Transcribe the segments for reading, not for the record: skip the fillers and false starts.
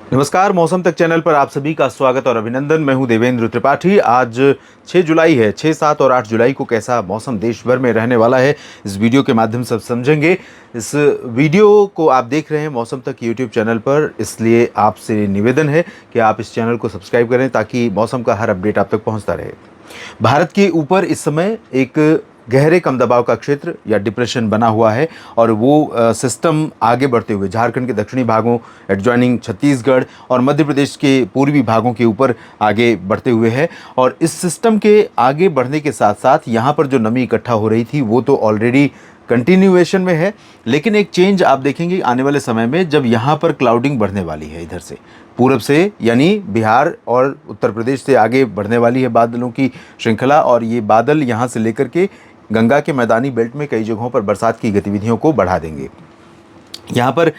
नमस्कार, मौसम तक चैनल पर आप सभी का स्वागत और अभिनंदन। मैं हूं देवेंद्र त्रिपाठी। आज 6 जुलाई है। 6, 7 और 8 जुलाई को कैसा मौसम देश भर में रहने वाला है, इस वीडियो के माध्यम से समझेंगे। इस वीडियो को आप देख रहे हैं मौसम तक यूट्यूब चैनल पर, इसलिए आपसे निवेदन है कि आप इस चैनल को सब्सक्राइब करें ताकि मौसम का हर अपडेट आप तक पहुँचता रहे। भारत के ऊपर इस समय एक गहरे कम दबाव का क्षेत्र या डिप्रेशन बना हुआ है और वो सिस्टम आगे बढ़ते हुए झारखंड के दक्षिणी भागों, एडजॉइनिंग छत्तीसगढ़ और मध्य प्रदेश के पूर्वी भागों के ऊपर आगे बढ़ते हुए है। और इस सिस्टम के आगे बढ़ने के साथ साथ यहाँ पर जो नमी इकट्ठा हो रही थी वो तो ऑलरेडी कंटिन्यूएशन में है, लेकिन एक चेंज आप देखेंगे आने वाले समय में, जब यहाँ पर क्लाउडिंग बढ़ने वाली है इधर से पूरब से, यानी बिहार और उत्तर प्रदेश से आगे बढ़ने वाली है बादलों की श्रृंखला। और ये बादल यहाँ से लेकर के गंगा के मैदानी बेल्ट में कई जगहों पर बरसात की गतिविधियों को बढ़ा देंगे। यहाँ पर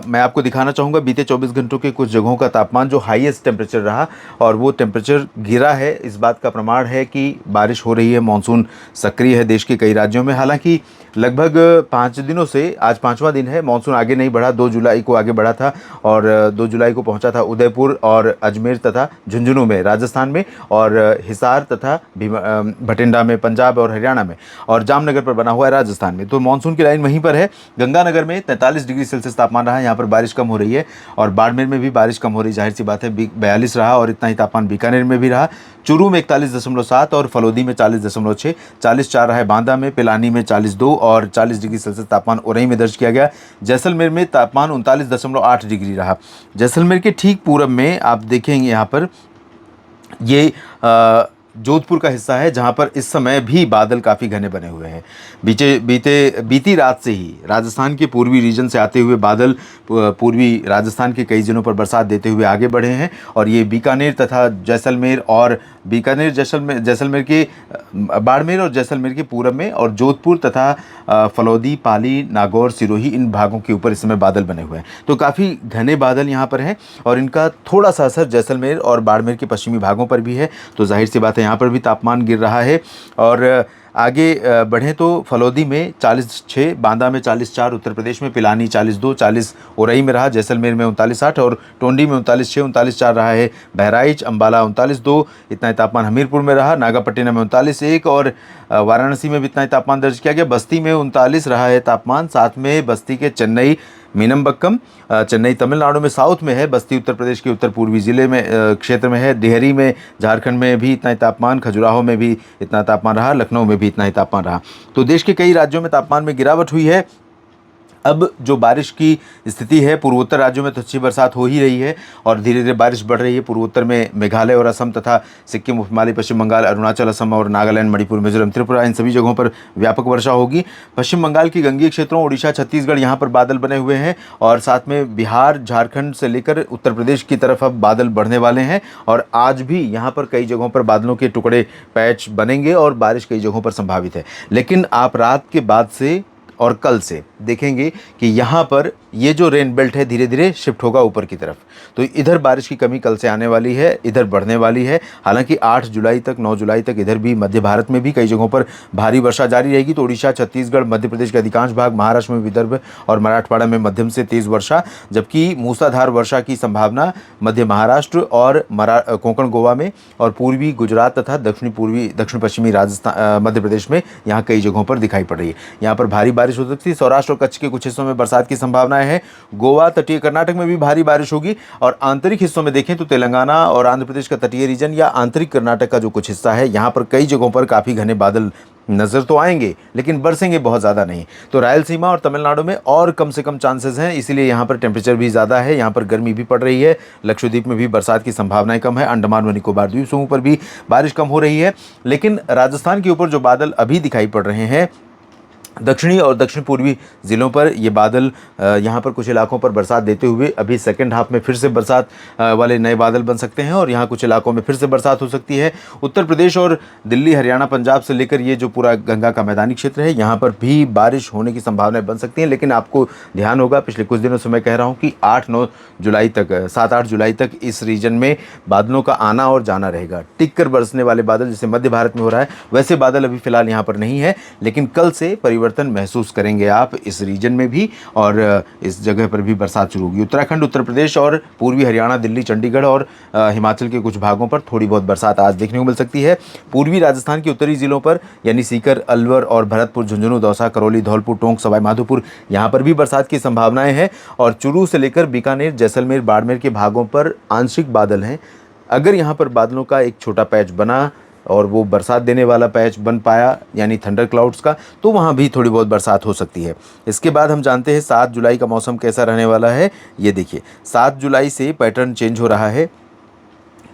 मैं आपको दिखाना चाहूँगा बीते 24 घंटों के कुछ जगहों का तापमान जो हाईएस्ट टेम्परेचर रहा और वो टेम्परेचर गिरा है। इस बात का प्रमाण है कि बारिश हो रही है, मानसून सक्रिय है देश के कई राज्यों में। हालांकि लगभग 5 दिनों से आज 5वां दिन है, मानसून आगे नहीं बढ़ा। 2 जुलाई को आगे बढ़ा था और 2 जुलाई को पहुंचा था उदयपुर और अजमेर तथा झुंझुनू में राजस्थान में, और हिसार तथा भटिंडा में पंजाब और हरियाणा में, और जामनगर पर बना हुआ है राजस्थान में। तो मानसून की लाइन वहीं पर है। गंगानगर में 43 डिग्री सेल्सियस तापमान रहा है, यहाँ पर बारिश कम हो रही है। और बाड़मेर में भी बारिश कम हो रही, जाहिर सी बात है। 42 रहा और इतना ही तापमान बीकानेर में भी रहा। चूरू में 41.7 और फलोदी में 40.6, 44 रहा है बांदा में, पिलानी में 42 और 40 डिग्री सेल्सियस तापमान उरई में दर्ज किया गया। जैसलमेर में तापमान 39.8 डिग्री रहा। जैसलमेर के ठीक पूरब में आप देखेंगे यहाँ पर ये जोधपुर का हिस्सा है, जहां पर इस समय भी बादल काफ़ी घने बने हुए हैं। बीती रात से ही राजस्थान के पूर्वी रीजन से आते हुए बादल पूर्वी राजस्थान के कई जिलों पर बरसात देते हुए आगे बढ़े हैं। और ये बीकानेर तथा जैसलमेर और जैसलमेर के बाड़मेर और जैसलमेर के पूरब में, और जोधपुर तथा फलौदी, पाली, नागौर, सिरोही, इन भागों के ऊपर इस समय बादल बने हुए हैं। तो काफ़ी घने बादल यहाँ पर हैं और इनका थोड़ा सा असर जैसलमेर और बाड़मेर के पश्चिमी भागों पर भी है। तो जाहिर सी बात है यहाँ पर भी तापमान गिर रहा है। और आगे बढ़ें तो फलौदी में 46, बांदा में 44, उत्तर प्रदेश में पिलानी 42, 40 उरई में रहा, जैसलमेर में 39.8 और टोंडी में 39.6, 39.4 रहा है। बहराइच, अंबाला 39.2, इतना ही तापमान हमीरपुर में रहा। नागापट्टिनम में 39.1 और वाराणसी में भी इतना ही तापमान दर्ज किया गया। बस्ती में 39 रहा है तापमान। साथ में बस्ती के चेन्नई मीनमबक्कम, चेन्नई तमिलनाडु में साउथ में है, बस्ती उत्तर प्रदेश के उत्तर पूर्वी जिले में क्षेत्र में है। डिहरी में झारखंड में भी इतना ही तापमान, खजुराहो में भी इतना तापमान रहा, लखनऊ में भी इतना ही तापमान रहा। तो देश के कई राज्यों में तापमान में गिरावट हुई है। अब जो बारिश की स्थिति है, पूर्वोत्तर राज्यों में तो अच्छी बरसात हो ही रही है और धीरे धीरे बारिश बढ़ रही है। पूर्वोत्तर में मेघालय और असम तथा सिक्किम, उपहिमालय, पश्चिम बंगाल, अरुणाचल, असम और नागालैंड, मणिपुर, मिजोरम, त्रिपुरा, इन सभी जगहों पर व्यापक वर्षा होगी। पश्चिम बंगाल की गंगीय क्षेत्रों, उड़ीसा, छत्तीसगढ़, यहाँ पर बादल बने हुए हैं। और साथ में बिहार, झारखंड से लेकर उत्तर प्रदेश की तरफ अब बादल बढ़ने वाले हैं। और आज भी यहाँ पर कई जगहों पर बादलों के टुकड़े, पैच बनेंगे और बारिश कई जगहों पर संभावित है। लेकिन आप रात के बाद से और कल से देखेंगे कि यहाँ पर ये जो रेन बेल्ट है धीरे धीरे शिफ्ट होगा ऊपर की तरफ। तो इधर बारिश की कमी कल से आने वाली है, इधर बढ़ने वाली है। हालांकि 8 जुलाई तक, 9 जुलाई तक इधर भी मध्य भारत में भी कई जगहों पर भारी वर्षा जारी रहेगी। तो उड़ीसा, छत्तीसगढ़, मध्य प्रदेश के अधिकांश भाग, महाराष्ट्र में विदर्भ और मराठवाड़ा में मध्यम से तेज़ वर्षा, जबकि मूसलाधार वर्षा की संभावना मध्य महाराष्ट्र और कोंकण गोवा में और पूर्वी गुजरात तथा दक्षिण पश्चिमी राजस्थान, मध्य प्रदेश में यहाँ कई जगहों पर दिखाई पड़ रही है। यहाँ पर भारी बारिश हो सकती है। सौराष्ट्र और कच्छ के कुछ हिस्सों में बरसात की संभावनाएं है। गोवा, तटीय कर्नाटक में भी भारी बारिश होगी। और आंतरिक हिस्सों में देखें तो तेलंगाना और आंध्र प्रदेश का तटीय रीजन या आंतरिक कर्नाटक का जो कुछ हिस्सा है, यहाँ पर कई जगहों पर काफ़ी घने बादल नज़र तो आएंगे लेकिन बरसेंगे बहुत ज़्यादा नहीं। तो रायलसीमा और तमिलनाडु में और कम से कम चांसेस हैं, इसीलिए यहाँ पर टेम्परेचर भी ज़्यादा है। यहाँ पर गर्मी भी पड़ रही है। लक्षद्वीप में भी बरसात की संभावनाएं कम है। अंडमान व निकोबार द्वीप समूह पर भी बारिश कम हो रही है। लेकिन राजस्थान के ऊपर जो बादल अभी दिखाई पड़ रहे हैं, दक्षिणी और दक्षिण पूर्वी ज़िलों पर ये बादल यहाँ पर कुछ इलाकों पर बरसात देते हुए अभी सेकंड हाफ में फिर से बरसात वाले नए बादल बन सकते हैं और यहाँ कुछ इलाकों में फिर से बरसात हो सकती है। उत्तर प्रदेश और दिल्ली, हरियाणा, पंजाब से लेकर ये जो पूरा गंगा का मैदानी क्षेत्र है, यहाँ पर भी बारिश होने की संभावनाएं बन सकती हैं। लेकिन आपको ध्यान होगा, पिछले कुछ दिनों से मैं कह रहा हूँ कि 8-9 जुलाई तक, 7-8 जुलाई तक इस रीजन में बादलों का आना और जाना रहेगा। टिक कर बरसने वाले बादल जैसे मध्य भारत में हो रहा है, वैसे बादल अभी फिलहाल यहाँ पर नहीं है। लेकिन कल से परिवर्तन परिवर्तन महसूस करेंगे आप इस रीजन में भी, और इस जगह पर भी बरसात शुरू होगी। उत्तराखंड, उत्तर प्रदेश और पूर्वी हरियाणा, दिल्ली, चंडीगढ़ और हिमाचल के कुछ भागों पर थोड़ी बहुत बरसात आज देखने को मिल सकती है। पूर्वी राजस्थान के उत्तरी जिलों पर यानी सीकर, अलवर और भरतपुर, झुंझुनू, दौसा, करौली, धौलपुर, टोंक, सवाई माधोपुर, यहाँ पर भी बरसात की संभावनाएं हैं। और चूरू से लेकर बीकानेर, जैसलमेर, बाड़मेर के भागों पर आंशिक बादल हैं। अगर यहाँ पर बादलों का एक छोटा पैच बना और वो बरसात देने वाला पैच बन पाया यानी थंडर क्लाउड्स का, तो वहाँ भी थोड़ी बहुत बरसात हो सकती है। इसके बाद हम जानते हैं 7 जुलाई का मौसम कैसा रहने वाला है। ये देखिए, 7 जुलाई से पैटर्न चेंज हो रहा है।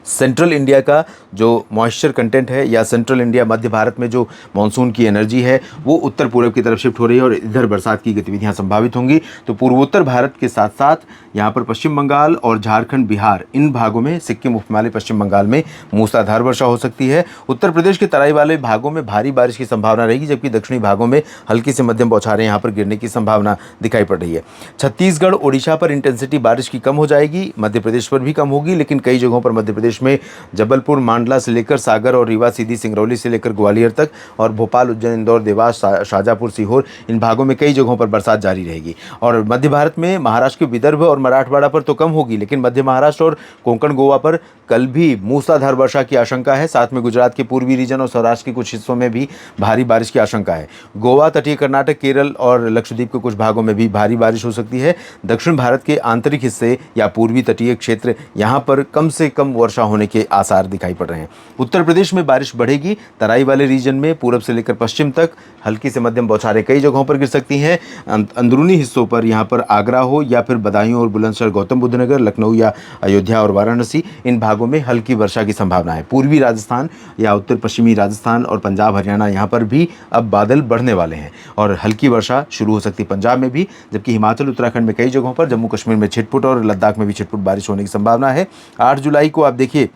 सेंट्रल इंडिया का जो मॉइस्चर कंटेंट है या सेंट्रल इंडिया, मध्य भारत में जो मानसून की एनर्जी है वो उत्तर पूर्व की तरफ शिफ्ट हो रही है और इधर बरसात की गतिविधियां संभावित होंगी। तो पूर्वोत्तर भारत के साथ साथ यहाँ पर पश्चिम बंगाल और झारखंड, बिहार, इन भागों में, सिक्किम, उपहिमालय, पश्चिम बंगाल में मूसलाधार वर्षा हो सकती है। उत्तर प्रदेश के तराई वाले भागों में भारी बारिश की संभावना रहेगी, जबकि दक्षिणी भागों में हल्की से मध्यम बौछारें यहाँ पर गिरने की संभावना दिखाई पड़ रही है। छत्तीसगढ़, ओडिशा पर इंटेंसिटी बारिश की कम हो जाएगी, मध्य प्रदेश पर भी कम होगी, लेकिन कई जगहों पर मध्य प्रदेश में जबलपुर, मांडला से लेकर सागर और रीवा, सीधी, सिंगरौली से लेकर ग्वालियर तक, और भोपाल, उज्जैन, इंदौर, देवास, शाजापुर, सीहोर, इन भागों में कई जगहों पर बरसात जारी रहेगी। और मध्य भारत में महाराष्ट्र के विदर्भ और मराठवाड़ा पर तो कम होगी, लेकिन मध्य महाराष्ट्र और कोंकण, गोवा पर कल भी मूसलाधार वर्षा की आशंका है। साथ में गुजरात के पूर्वी रीजन और सौराष्ट्र के कुछ हिस्सों में भी भारी बारिश की आशंका है। गोवा, तटीय कर्नाटक, केरल और लक्षद्वीप के कुछ भागों में भी भारी बारिश हो सकती है। दक्षिण भारत के आंतरिक हिस्से या पूर्वी तटीय क्षेत्र, यहाँ पर कम से कम वर्षा होने के आसार दिखाई पड़ रहे हैं। उत्तर प्रदेश में बारिश बढ़ेगी, तराई वाले रीजन में पूरब से लेकर पश्चिम तक हल्की से मध्यम बौछारें कई जगहों पर गिर सकती हैं। अंदरूनी हिस्सों पर, यहाँ पर आगरा हो या फिर बदायूं और बुलंदशहर, गौतम बुद्ध नगर, लखनऊ या अयोध्या और वाराणसी, इन भागों में हल्की वर्षा की संभावना है। पूर्वी राजस्थान या उत्तर पश्चिमी राजस्थान और पंजाब, हरियाणा, यहाँ पर भी अब बादल बढ़ने वाले हैं और हल्की वर्षा शुरू हो सकती है पंजाब में भी, जबकि हिमाचल, उत्तराखंड में कई जगहों पर, जम्मू कश्मीर में छिटपुट और लद्दाख में भी छिटपुट बारिश होने की संभावना है। 8 जुलाई को आप देखिए,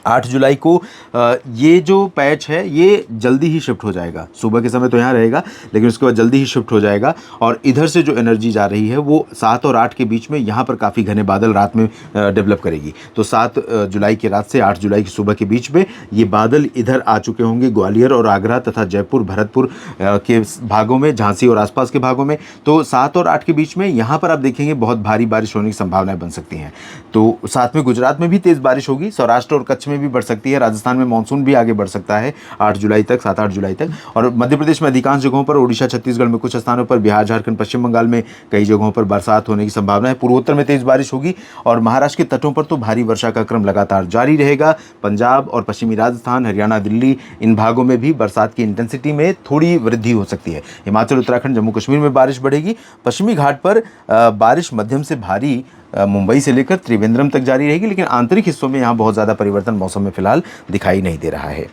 8 जुलाई को ये जो पैच है ये जल्दी ही शिफ्ट हो जाएगा। सुबह के समय तो यहाँ रहेगा, लेकिन उसके बाद जल्दी ही शिफ्ट हो जाएगा और इधर से जो एनर्जी जा रही है वो 7 और 8 के बीच में यहाँ पर काफ़ी घने बादल रात में डेवलप करेगी। तो 7 जुलाई की रात से 8 जुलाई की सुबह के बीच में ये बादल इधर आ चुके होंगे, ग्वालियर और आगरा तथा जयपुर, भरतपुर के भागों में, झांसी और आसपास के भागों में। तो 7 और 8 के बीच में यहाँ पर आप देखेंगे बहुत भारी बारिश होने की संभावनाएं बन सकती हैं। तो साथ में गुजरात में भी तेज़ बारिश होगी, सौराष्ट्र और कच्छ में भी बढ़ सकती है, राजस्थान में मानसून भी आगे बढ़ सकता है 8 जुलाई तक, 7-8 जुलाई तक। और मध्य प्रदेश में अधिकांश जगहों पर, ओडिशा, छत्तीसगढ़ में कुछ स्थानों पर, बिहार, झारखंड, पश्चिम बंगाल में कई जगहों पर बरसात होने की संभावना है। पूर्वोत्तर में तेज बारिश होगी और महाराष्ट्र के तटों पर तो भारी वर्षा का क्रम लगातार जारी रहेगा। पंजाब और पश्चिमी राजस्थान, हरियाणा, दिल्ली, इन भागों में भी बरसात की इंटेंसिटी में थोड़ी वृद्धि हो सकती है। हिमाचल, उत्तराखंड, जम्मू कश्मीर में बारिश बढ़ेगी। पश्चिमी घाट पर बारिश मध्यम से भारी मुंबई से लेकर त्रिवेंद्रम तक जारी रहेगी, लेकिन आंतरिक हिस्सों में यहाँ बहुत ज़्यादा परिवर्तन मौसम में फिलहाल दिखाई नहीं दे रहा है।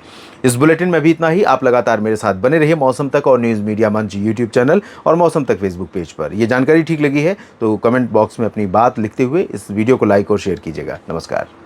इस बुलेटिन में भी इतना ही। आप लगातार मेरे साथ बने रहिए मौसम तक और न्यूज़ मीडिया मंच यूट्यूब चैनल और मौसम तक फेसबुक पेज पर। ये जानकारी ठीक लगी है तो कमेंट बॉक्स में अपनी बात लिखते हुए इस वीडियो को लाइक और शेयर कीजिएगा। नमस्कार।